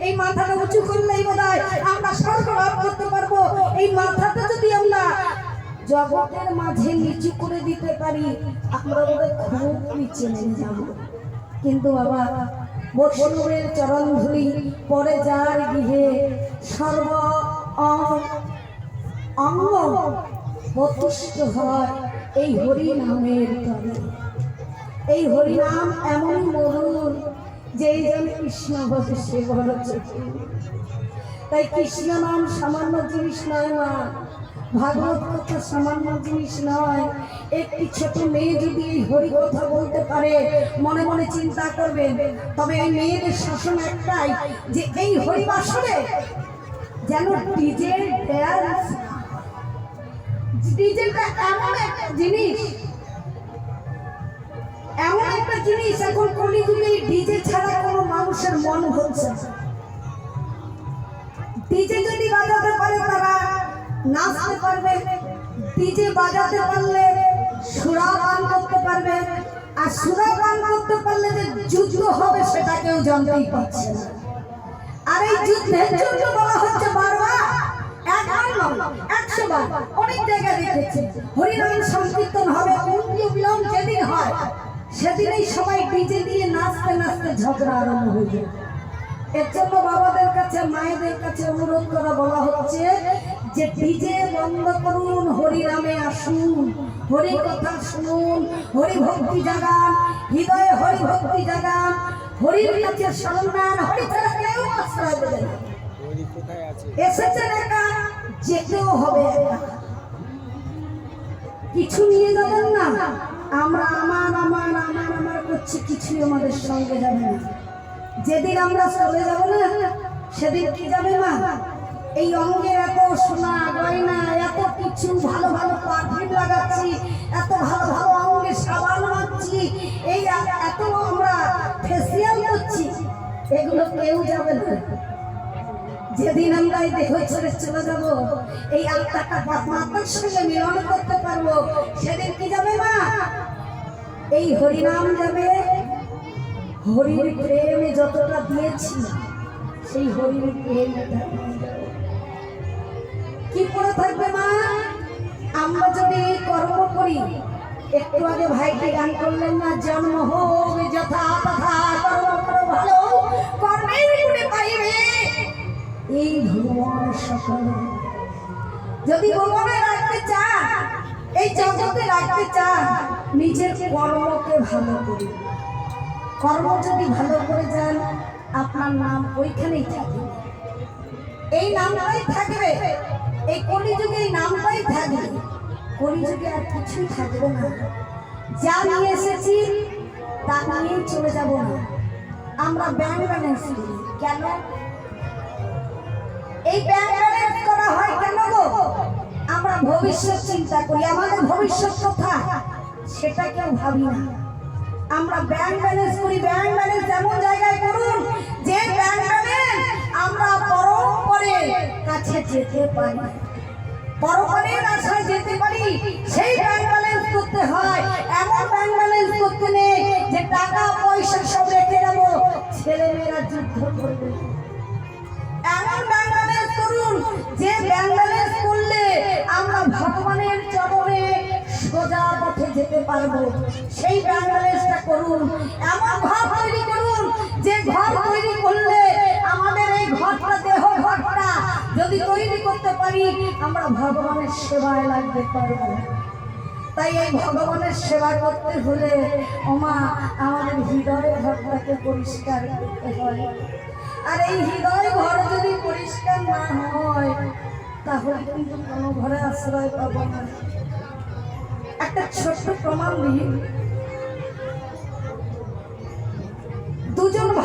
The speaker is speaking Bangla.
এই মাথাটা উঁচু করলেই বোধহয় আমরা স্বর্গ লাভ করতে পারবো। এই মাথাটা যদি আমরা জগতের মাঝে নিচু করে দিতে পারি আমরা বোধহয় খুব নিচে নেমে যাব। কিন্তু বাবা বৈষ্ণবের চরণ ধুলি পরে যার গৃহে সর্ব অঙ্গ প্রতিষ্ঠ হয় এই হরি নামের তরে। এই হরিনাম এমন মধুর যে যেন কৃষ্ণ ভজে সে বড় চতুর। তাই কৃষ্ণ নাম সামান্য জিনিস নয় মা, ভাগবত কথা সামান্য জিনিস নয়। একটি ছোট মেয়ে যদি এই হরি কথা বলতে পারে মনে মনে চিন্তা করবে, তবে এই মেয়েদের শাসন একটাই যে এই হরি বাসরে যেন ডিজে ড্যান্স। ডিজেটা এমন একটা জিনিস, এমন একটা জিনিস এখন কলিযুগে ডিজে ছাড়া কোনো মানুষের মন হচ্ছে না। ডিজে যদি বাজাতে পারে তারা নাচতে পারবে, ডিজে বাজাতে পারলে সুরা গান করতে পারবে, আর সুরা গান করতে পারলে যে যুদ্ধ হবে সেটা কেউ জানতেই পারছে না। আর এই যুদ্ধের জন্য বলা হচ্ছে বারবার, একবার নয় 100 বার অনেক জায়গায় দেখেছে হরিনাম সংকীর্তন হবে, অন্তিম বিলম যেদিন হয় সেদিনই সবাই ডিজে দিয়ে নাচতে নাচতে ঝগড়া আরম্ভ হয়ে যায়। এর জন্য বাবাদের কাছে মায়েদের কাছে অনুরোধ করা বলা হচ্ছে যে ডিজে বন্ধ করুন, হরিনামে আসুন, হরি কথা শুনুন, হরি ভক্তি জাগান, হৃদয়ে হরি ভক্তি জাগান, হরির কাছে শরণ নেন। হরি ছাড়া কেউ আশ্রয় দেবে না। এসেছেন একা, যেতেও হবে একা। কিছু নিয়ে যাবেন না, আমরা আমার আমার আমার আমার করছি, কিছুই আমাদের সঙ্গে যাবে না। যেদিন আমরা চলে যাব না সেদিন কি যাবে মা? এই অঙ্গের এত সোনা গয়না, এত কিছু ভালো ভালো পারফিউম লাগাচ্ছি, এত ভালো ভালো অঙ্গে সাবান মাখছি, এই এত আমরা ফেসিয়াল করছি, এগুলো কেউ যাবে না। যেদিন আমরা এই দেহ ছেড়ে চলে যাব, এই আত্মাটা মাতার সঙ্গে মিলন করতে পারবো, সেদিন কি যাবে মা? এই হরিনাম যাবে। হরির প্রেমে যতটা দিয়েছি সেই হরির প্রেম কি করে থাকবে মা? আমরা যদি কর্ম করি, একটু আগে ভাইকে গান করলেন না, জন্ম হোক যথা তথা কর্ম করো ভালো, কর্মের গুণে পাইবে এই ভুবন সকল। যদি ভুবনে রাখতে চান, এই জগতে রাখতে চান, নিজের কর্মকে ভালো করি। কর্ম যদি ভালো করে যান, আপনার নাম ওইখানেই থাকবে, এই নামটাই থাকবে। এই কলিযুগে এই নামটাই থাকবে, কলিযুগে আর কিছুই থাকবে না। যা নিয়ে এসেছি তা নিয়েই চলে যাব না। আমরা ব্যাংক ব্যালেন্স করি কেন? এই ব্যাংক ব্যালেন্স করা হয় কেন গো? আমরা ভবিষ্যৎ চিন্তা করি, আমাদের ভবিষ্যৎ কোথায় সেটা কেউ ভাবি না। আমরা ব্যাংক ব্যালেন্স করি। ব্যাংক ব্যালেন্স এমন জায়গায় করুন যে ব্যাংক ব্যালেন্স আমরা পরপরের কাছে যেতে পারি, পরপরের আশায় যেতে পারি। সেই ব্যাংক ব্যালেন্স করতে হয়। এমন ব্যাংক ব্যালেন্স করতে নেই যে টাকা পয়সা সব রেখে যাবো, ছেলেমেয়েরা যুদ্ধ করবে। এমন ব্যাংক ব্যালেন্স করুন যে ব্যাংক ব্যালেন্স করলে আমরা ভগবানের চরণে সোজা পথে যেতে পারবো, সেই ব্যাংক ব্যালেন্সটা করুন। এমন ঘর তৈরি করুন যে ঘর তৈরি করলে আমাদের এই ঘরটা, দেহ ঘরটা যদি তৈরি করতে পারি, আমরা ভগবানের সেবায় লাগতে পারবো। তাই এই ভগবানের সেবা করতে হলে ওমা আমাদের হৃদয়ের ঘরটাকে পরিষ্কার করতে হয়। আর এই হৃদয় ঘর যদি পরিষ্কার না হয় তাহলে কিন্তু কোনো ঘরে আশ্রয় পাবো না। একটা ছোট্ট প্রমাণ দিই। দুজন